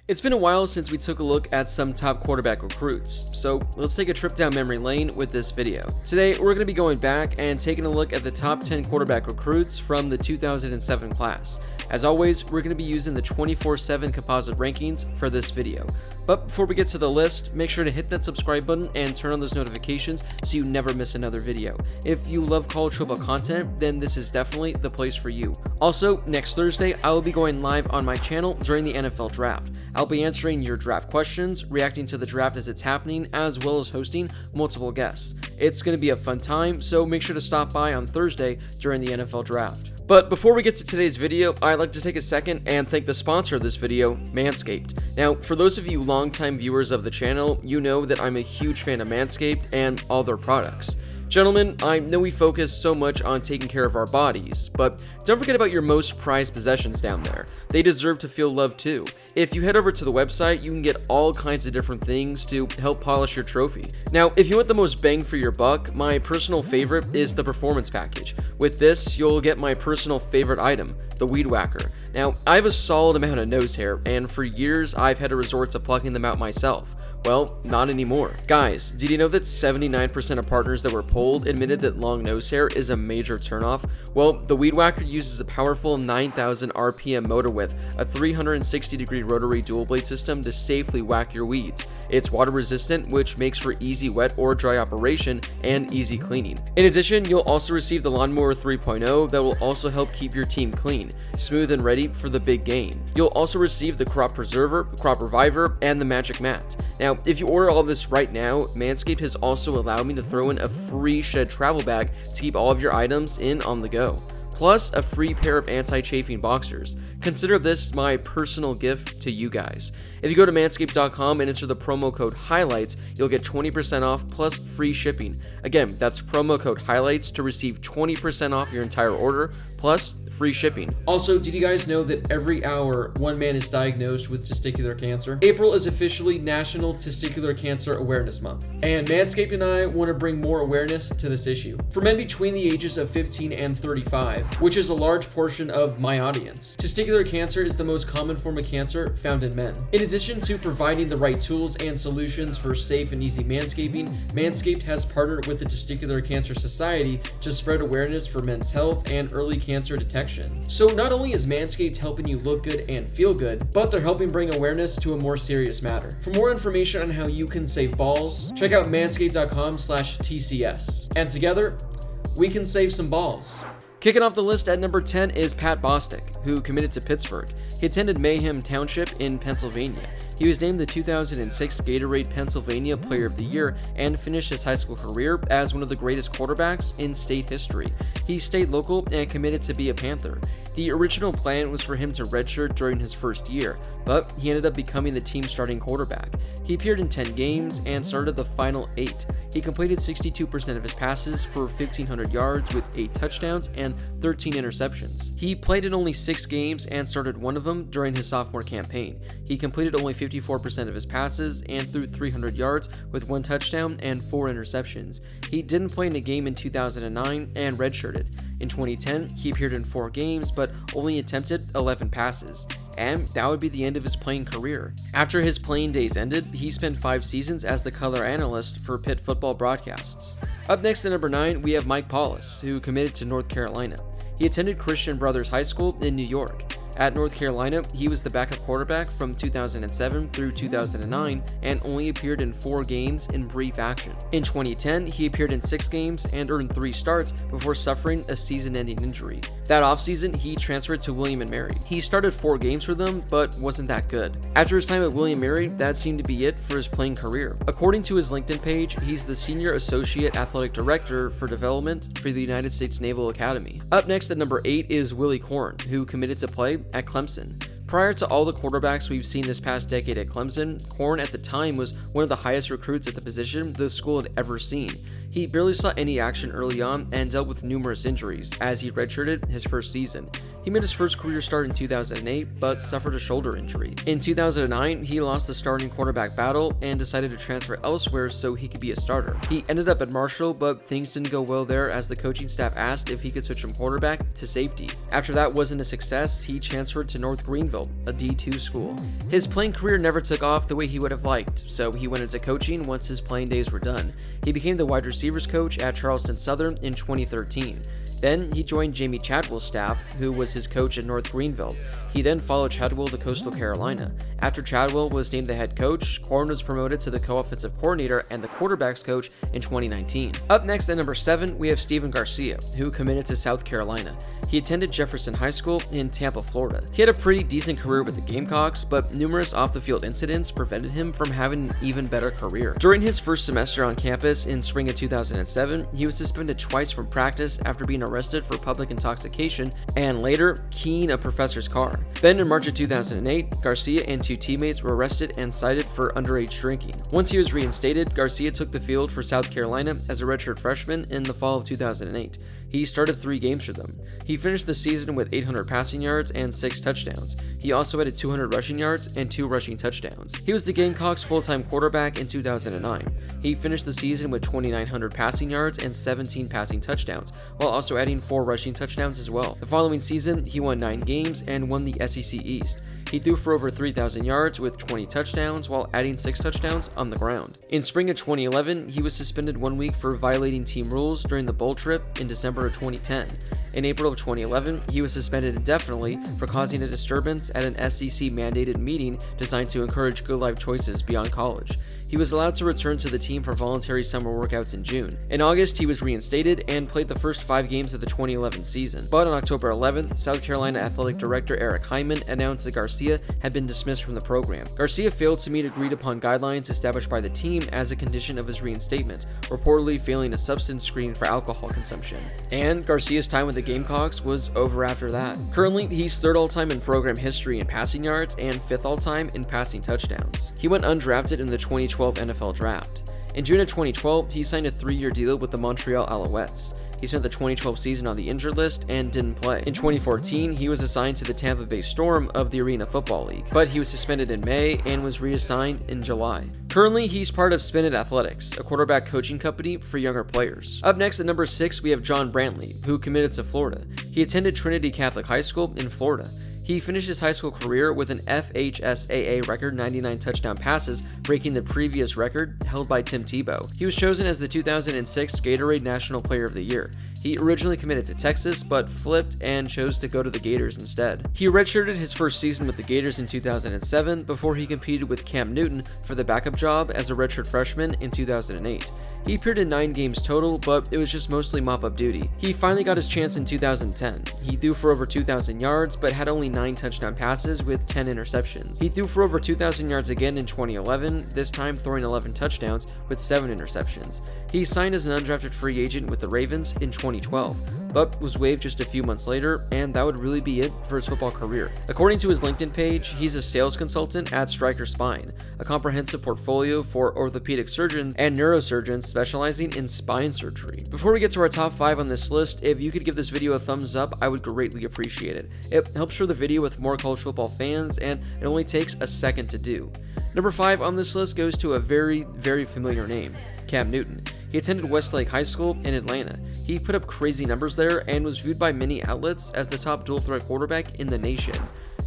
It's been a while since we took a look at some top quarterback recruits, so let's take a trip down memory lane with this video. Today, we're going to be going back and taking a look at the top 10 quarterback recruits from the 2007 class. As always, we're going to be using the 24/7 composite rankings for this video. But before we get to the list, make sure to hit that subscribe button and turn on those notifications so you never miss another video. If you love college football content, then this is definitely the place for you. Also, next Thursday, I will be going live on my channel during the NFL draft. I'll be answering your draft questions, reacting to the draft as it's happening, as well as hosting multiple guests. It's going to be a fun time, so make sure to stop by on Thursday during the NFL draft. But before we get to today's video, I'd like to take a second and thank the sponsor of this video, Manscaped. Now, for those of you longtime viewers of the channel, you know that I'm a huge fan of Manscaped and all their products. Gentlemen, I know we focus so much on taking care of our bodies, but don't forget about your most prized possessions down there. They deserve to feel loved too. If you head over to the website, you can get all kinds of different things to help polish your trophy. Now, if you want the most bang for your buck, my personal favorite is the Performance Package. With this, you'll get my personal favorite item, the Weed Whacker. Now, I have a solid amount of nose hair, and for years, I've had to resort to plucking them out myself. Well, not anymore. Guys, did you know that 79% of partners that were polled admitted that long nose hair is a major turnoff? Well, the Weed Whacker uses a powerful 9,000 RPM motor with a 360-degree rotary dual blade system to safely whack your weeds. It's water resistant, which makes for easy wet or dry operation and easy cleaning. In addition, you'll also receive the Lawnmower 3.0 that will also help keep your team clean, smooth, and ready for the big game. You'll also receive the Crop Preserver, Crop Reviver, and the Magic Mat. Now, if you order all this right now, Manscaped has also allowed me to throw in a free shed travel bag to keep all of your items in on the go, plus a free pair of anti-chafing boxers. Consider this my personal gift to you guys. If you go to manscaped.com and enter the promo code HIGHLIGHTS, you'll get 20% off plus free shipping. Again, that's promo code HIGHLIGHTS to receive 20% off your entire order plus free shipping. Also, did you guys know that every hour one man is diagnosed with testicular cancer? April is officially National Testicular Cancer Awareness Month, and Manscaped and I want to bring more awareness to this issue. For men between the ages of 15 and 35, which is a large portion of my audience, testicular cancer is the most common form of cancer found in men. In addition to providing the right tools and solutions for safe and easy manscaping, Manscaped has partnered with the Testicular Cancer Society to spread awareness for men's health and early cancer detection. So not only is Manscaped helping you look good and feel good, but they're helping bring awareness to a more serious matter. For more information on how you can save balls, check out manscaped.com/TCS. And together, we can save some balls. Kicking off the list at number 10 is Pat Bostic, who committed to Pittsburgh. He attended Mayhem Township in Pennsylvania. He was named the 2006 Gatorade Pennsylvania Player of the Year and finished his high school career as one of the greatest quarterbacks in state history. He stayed local and committed to be a Panther. The original plan was for him to redshirt during his first year, but he ended up becoming the team's starting quarterback. He appeared in 10 games and started the final 8. He completed 62% of his passes for 1,500 yards with 8 touchdowns and 13 interceptions. He played in only 6 games and started one of them during his sophomore campaign. He completed only 54% of his passes and threw 300 yards with 1 touchdown and 4 interceptions. He didn't play in a game in 2009 and redshirted. In 2010, he appeared in 4 games but only attempted 11 passes, and that would be the end of his playing career. After his playing days ended, he spent 5 seasons as the color analyst for Pitt football broadcasts. Up next at number 9, we have Mike Paulus, who committed to North Carolina. He attended Christian Brothers High School in New York. At North Carolina, he was the backup quarterback from 2007 through 2009 and only appeared in 4 games in brief action. In 2010, he appeared in 6 games and earned 3 starts before suffering a season-ending injury. That offseason, he transferred to William & Mary. He started 4 games for them, but wasn't that good. After his time at William & Mary, that seemed to be it for his playing career. According to his LinkedIn page, he's the Senior Associate Athletic Director for Development for the United States Naval Academy. Up next at number 8 is Willie, who committed to play at Clemson. Prior to all the quarterbacks we've seen this past decade at Clemson, Corn at the time was one of the highest recruits at the position the school had ever seen. He barely saw any action early on and dealt with numerous injuries as he redshirted his first season. He made his first career start in 2008, but suffered a shoulder injury. In 2009, he lost the starting quarterback battle and decided to transfer elsewhere so he could be a starter. He ended up at Marshall, but things didn't go well there as the coaching staff asked if he could switch from quarterback to safety. After that wasn't a success, he transferred to North Greenville, a D2 school. His playing career never took off the way he would have liked, so he went into coaching once his playing days were done. He became the wide receivers coach at Charleston Southern in 2013. Then he joined Jamie Chadwell's staff, who was his coach at North Greenville. He then followed Chadwell to Coastal Carolina. After Chadwell was named the head coach, Corn was promoted to the co-offensive coordinator and the quarterbacks coach in 2019. Up next at number 7, we have Steven Garcia, who committed to South Carolina. He attended Jefferson High School in Tampa, Florida. He had a pretty decent career with the Gamecocks, but numerous off-the-field incidents prevented him from having an even better career. During his first semester on campus in spring of 2007, he was suspended twice from practice after being arrested for public intoxication and later keying a professor's car. Then in March of 2008, Garcia and 2 teammates were arrested and cited for underage drinking. Once he was reinstated, Garcia took the field for South Carolina as a redshirt freshman in the fall of 2008. He started 3 games for them. He finished the season with 800 passing yards and 6 touchdowns. He also added 200 rushing yards and 2 rushing touchdowns. He was the Gamecocks' full-time quarterback in 2009. He finished the season with 2,900 passing yards and 17 passing touchdowns, while also adding 4 rushing touchdowns as well. The following season, he won 9 games and won the SEC East. He threw for over 3,000 yards with 20 touchdowns while adding 6 touchdowns on the ground. In spring of 2011, he was suspended 1 week for violating team rules during the bowl trip in December of 2010. In April of 2011, he was suspended indefinitely for causing a disturbance at an SEC-mandated meeting designed to encourage good life choices beyond college. He was allowed to return to the team for voluntary summer workouts in June. In August, he was reinstated and played the first 5 games of the 2011 season. But on October 11th, South Carolina Athletic Director Eric Hyman announced that Garcia had been dismissed from the program. Garcia failed to meet agreed-upon guidelines established by the team as a condition of his reinstatement, reportedly failing a substance screen for alcohol consumption. And Garcia's time with the Gamecocks was over after that. Currently, he's 3rd all-time in program history in passing yards and 5th all-time in passing touchdowns. He went undrafted in the 2012 NFL Draft. In June of 2012, he signed a 3-year deal with the Montreal Alouettes. He spent the 2012 season on the injured list and didn't play. In 2014, he was assigned to the Tampa Bay Storm of the Arena Football League, but he was suspended in May and was reassigned in July. Currently, he's part of Spin It Athletics, a quarterback coaching company for younger players. Up next at number 6, we have John Brantley, who committed to Florida. He attended Trinity Catholic High School in Florida. He finished his high school career with an FHSAA record 99 touchdown passes, breaking the previous record held by Tim Tebow. He was chosen as the 2006 Gatorade National Player of the Year. He originally committed to Texas, but flipped and chose to go to the Gators instead. He redshirted his first season with the Gators in 2007 before he competed with Cam Newton for the backup job as a redshirt freshman in 2008. He appeared in 9 games total, but it was just mostly mop-up duty. He finally got his chance in 2010. He threw for over 2,000 yards, but had only 9 touchdown passes with 10 interceptions. He threw for over 2,000 yards again in 2011, this time throwing 11 touchdowns with 7 interceptions. He signed as an undrafted free agent with the Ravens in 2012, but was waived just a few months later, and that would really be it for his football career. According to his LinkedIn page, he's a sales consultant at Stryker Spine, a comprehensive portfolio for orthopedic surgeons and neurosurgeons specializing in spine surgery. Before we get to our top 5 on this list, if you could give this video a thumbs up, I would greatly appreciate it. It helps share the video with more college football fans, and it only takes a second to do. Number 5 on this list goes to a very, very familiar name, Cam Newton. He attended Westlake High School in Atlanta. He put up crazy numbers there and was viewed by many outlets as the top dual-threat quarterback in the nation.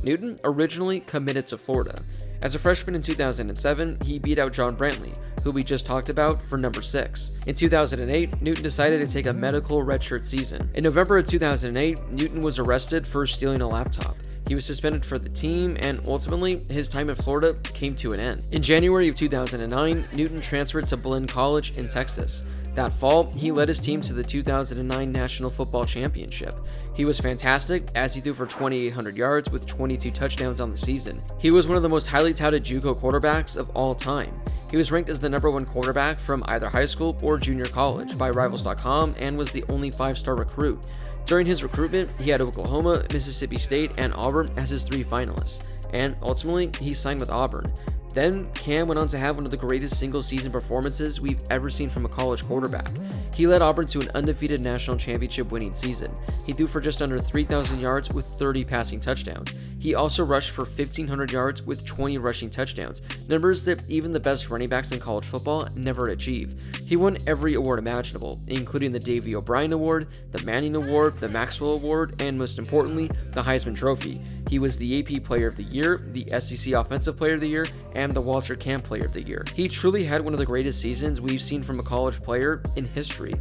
Newton originally committed to Florida. As a freshman in 2007, he beat out John Brantley, who we just talked about, for number 6. In 2008, Newton decided to take a medical redshirt season. In November of 2008, Newton was arrested for stealing a laptop. He was suspended for the team, and ultimately, his time in Florida came to an end. In January of 2009, Newton transferred to Blinn College in Texas. That fall, he led his team to the 2009 National Football Championship. He was fantastic as he threw for 2,800 yards with 22 touchdowns on the season. He was one of the most highly touted JUCO quarterbacks of all time. He was ranked as the #1 quarterback from either high school or junior college by Rivals.com and was the only 5-star recruit. During his recruitment, he had Oklahoma, Mississippi State, and Auburn as his 3 finalists, and ultimately, he signed with Auburn. Then Cam went on to have one of the greatest single-season performances we've ever seen from a college quarterback. He led Auburn to an undefeated national championship winning season. He threw for just under 3,000 yards with 30 passing touchdowns. He also rushed for 1,500 yards with 20 rushing touchdowns, numbers that even the best running backs in college football never achieve. He won every award imaginable, including the Davey O'Brien Award, the Manning Award, the Maxwell Award, and most importantly, the Heisman Trophy. He was the AP Player of the Year, the SEC Offensive Player of the Year, and the Walter Camp Player of the Year. He truly had one of the greatest seasons we've seen from a college player in history.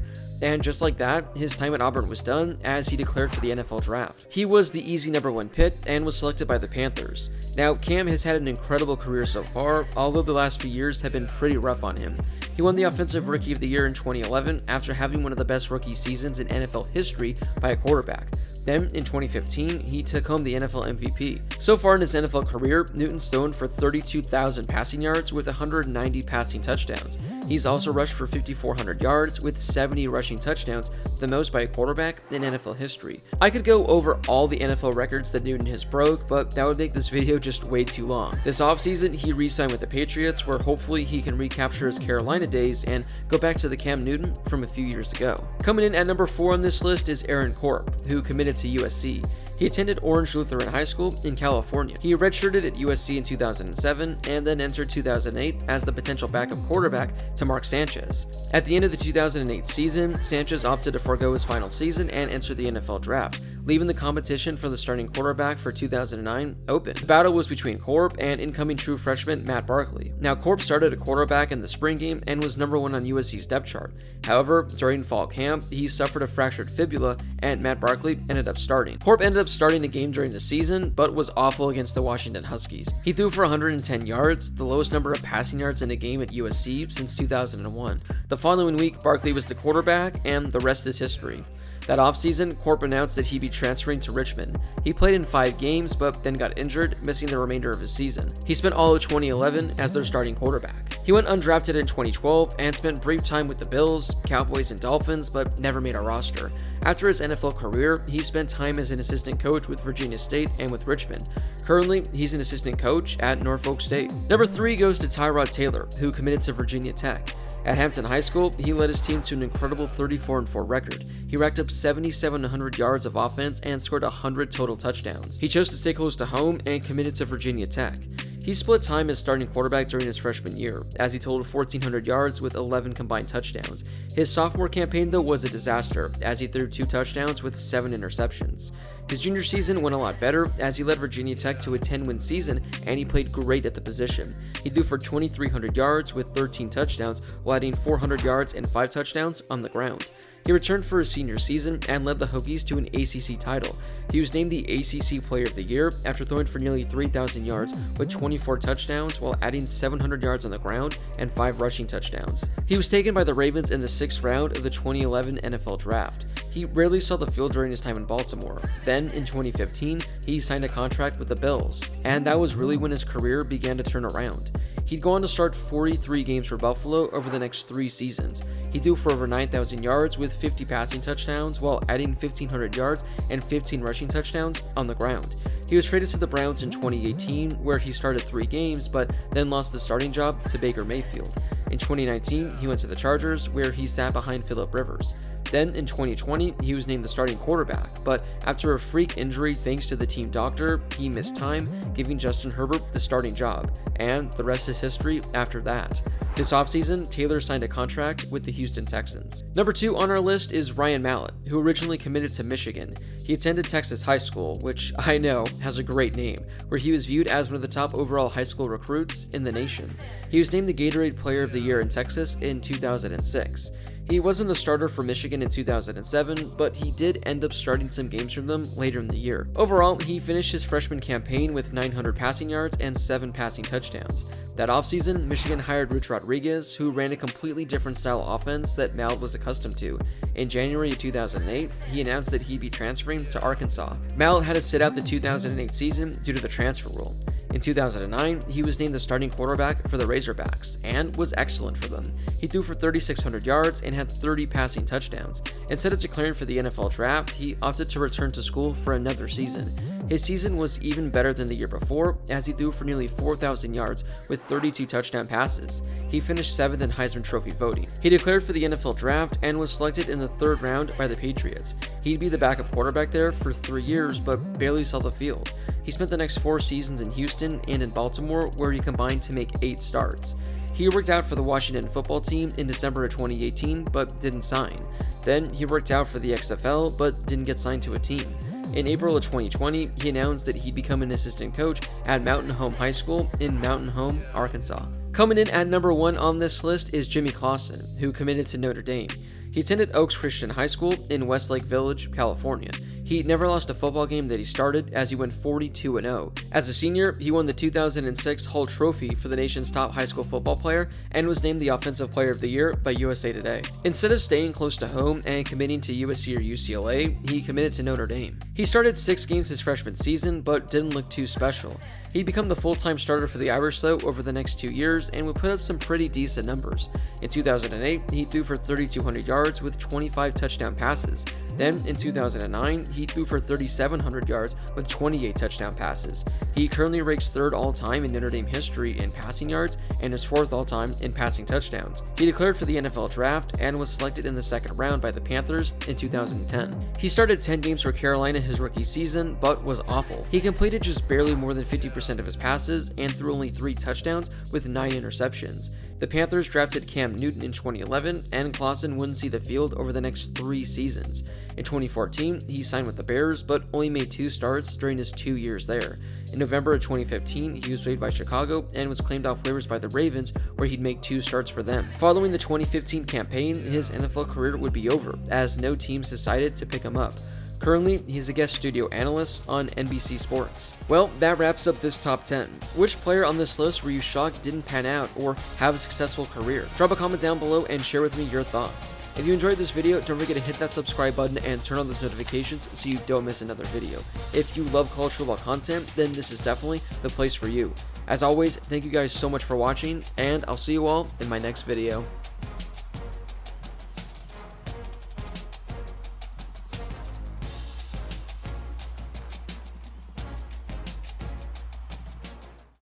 And just like that, his time at Auburn was done as he declared for the NFL draft. He was the easy #1 pick and was selected by the Panthers. Now, Cam has had an incredible career so far, although the last few years have been pretty rough on him. He won the Offensive Rookie of the Year in 2011 after having one of the best rookie seasons in NFL history by a quarterback. Then, in 2015, he took home the NFL MVP. So far in his NFL career, Newton's thrown for 32,000 passing yards with 190 passing touchdowns. He's also rushed for 5,400 yards with 70 rushing touchdowns, the most by a quarterback in NFL history. I could go over all the NFL records that Newton has broke, but that would make this video just way too long. This offseason, he re-signed with the Patriots, where hopefully he can recapture his Carolina days and go back to the Cam Newton from a few years ago. Coming in at number 4 on this list is Aaron Corp, who committed to USC. He attended Orange Lutheran High School in California. He redshirted at USC in 2007 and then entered 2008 as the potential backup quarterback to Mark Sanchez. At the end of the 2008 season, Sanchez opted to forego his final season and enter the NFL draft, leaving the competition for the starting quarterback for 2009 open. The battle was between Corp and incoming true freshman Matt Barkley. Now, Corp started a quarterback in the spring game and was #1 on USC's depth chart. However, during fall camp, he suffered a fractured fibula and Matt Barkley ended up starting. Corp ended up starting a game during the season, but was awful against the Washington Huskies. He threw for 110 yards, the lowest number of passing yards in a game at USC since 2001. The following week, Barkley was the quarterback, and the rest is history. That offseason, Corp announced that he'd be transferring to Richmond. He played in 5 games, but then got injured, missing the remainder of his season. He spent all of 2011 as their starting quarterback. He went undrafted in 2012 and spent brief time with the Bills, Cowboys, and Dolphins, but never made a roster. After his NFL career, he spent time as an assistant coach with Virginia State and with Richmond. Currently, he's an assistant coach at Norfolk State. Number 3 goes to Tyrod Taylor, who committed to Virginia Tech. At Hampton High School, he led his team to an incredible 34-4 record. He racked up 7,700 yards of offense and scored 100 total touchdowns. He chose to stay close to home and committed to Virginia Tech. He split time as starting quarterback during his freshman year, as he totaled 1,400 yards with 11 combined touchdowns. His sophomore campaign, though, was a disaster, as he threw 2 touchdowns with 7 interceptions. His junior season went a lot better, as he led Virginia Tech to a 10-win season, and he played great at the position. He threw for 2,300 yards with 13 touchdowns, while adding 400 yards and 5 touchdowns on the ground. He returned for his senior season and led the Hokies to an ACC title. He was named the ACC Player of the Year after throwing for nearly 3,000 yards with 24 touchdowns while adding 700 yards on the ground and 5 rushing touchdowns. He was taken by the Ravens in the 6th round of the 2011 NFL Draft. He rarely saw the field during his time in Baltimore. Then, in 2015, he signed a contract with the Bills, and that was really when his career began to turn around. He'd go on to start 43 games for Buffalo over the next 3 seasons. He threw for over 9,000 yards with 50 passing touchdowns while adding 1,500 yards and 15 rushing touchdowns on the ground. He was traded to the Browns in 2018, where he started 3 games, but then lost the starting job to Baker Mayfield. In 2019, he went to the Chargers, where he sat behind Phillip Rivers. Then in 2020, he was named the starting quarterback, but after a freak injury thanks to the team doctor, he missed time, giving Justin Herbert the starting job, and the rest is history after that. This offseason, Taylor signed a contract with the Houston Texans. Number 2 on our list is Ryan Mallett, who originally committed to Michigan. He attended Texas High School, which I know has a great name, where he was viewed as one of the top overall high school recruits in the nation. He was named the Gatorade Player of the Year in Texas in 2006. He wasn't the starter for Michigan in 2007, but he did end up starting some games from them later in the year. Overall, he finished his freshman campaign with 900 passing yards and 7 passing touchdowns. That offseason, Michigan hired Rich Rodriguez, who ran a completely different style offense that Mallett was accustomed to. In January of 2008, he announced that he'd be transferring to Arkansas. Mallett had to sit out the 2008 season due to the transfer rule. In 2009, he was named the starting quarterback for the Razorbacks and was excellent for them. He threw for 3,600 yards and had 30 passing touchdowns. Instead of declaring for the NFL draft, he opted to return to school for another season. His season was even better than the year before, as he threw for nearly 4,000 yards with 32 touchdown passes. He finished 7th in Heisman Trophy voting. He declared for the NFL draft and was selected in the 3rd round by the Patriots. He'd be the backup quarterback there for 3 years, but barely saw the field. He spent the next 4 seasons in Houston and in Baltimore, where he combined to make 8 starts. He worked out for the Washington football team in December of 2018, but didn't sign. Then he worked out for the XFL, but didn't get signed to a team. In April of 2020, he announced that he'd become an assistant coach at Mountain Home High School in Mountain Home, Arkansas. Coming in at number 1 on this list is Jimmy Clausen, who committed to Notre Dame. He attended Oaks Christian High School in Westlake Village, California. He never lost a football game that he started, as he went 42-0. As a senior, he won the 2006 Hull Trophy for the nation's top high school football player and was named the Offensive Player of the Year by USA Today. Instead of staying close to home and committing to USC or UCLA, he committed to Notre Dame. He started 6 games his freshman season, but didn't look too special. He'd become the full-time starter for the Irish though over the next 2 years and would put up some pretty decent numbers. In 2008, he threw for 3,200 yards with 25 touchdown passes. Then, in 2009, he threw for 3,700 yards with 28 touchdown passes. He currently ranks 3rd all-time in Notre Dame history in passing yards and is 4th all-time in passing touchdowns. He declared for the NFL draft and was selected in the 2nd round by the Panthers in 2010. He started 10 games for Carolina his rookie season, but was awful. He completed just barely more than 50% of his passes and threw only 3 touchdowns with 9 interceptions. The Panthers drafted Cam Newton in 2011, and Clausen wouldn't see the field over the next 3 seasons. In 2014, he signed with the Bears, but only made 2 starts during his 2 years there. In November of 2015, he was waived by Chicago and was claimed off waivers by the Ravens, where he'd make 2 starts for them. Following the 2015 campaign, his NFL career would be over, as no teams decided to pick him up. Currently, he's a guest studio analyst on NBC Sports. Well, that wraps up this top 10. Which player on this list were you shocked didn't pan out or have a successful career? Drop a comment down below and share with me your thoughts. If you enjoyed this video, don't forget to hit that subscribe button and turn on those notifications so you don't miss another video. If you love college football content, then this is definitely the place for you. As always, thank you guys so much for watching, and I'll see you all in my next video.